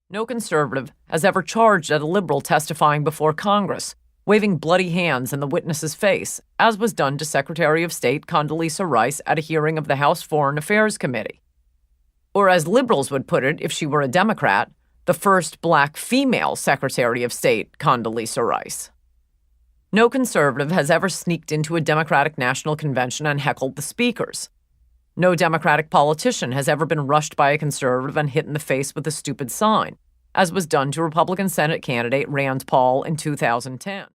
No conservative has ever charged at a liberal testifying before Congress, waving bloody hands in the witness's face, as was done to Secretary of State Condoleezza Rice at a hearing of the House Foreign Affairs Committee. Or as liberals would put it if she were a Democrat, the first black female Secretary of State Condoleezza Rice. No conservative has ever sneaked into a Democratic National Convention and heckled the speakers. No Democratic politician has ever been rushed by a conservative and hit in the face with a stupid sign, as was done to Republican Senate candidate Rand Paul in 2010.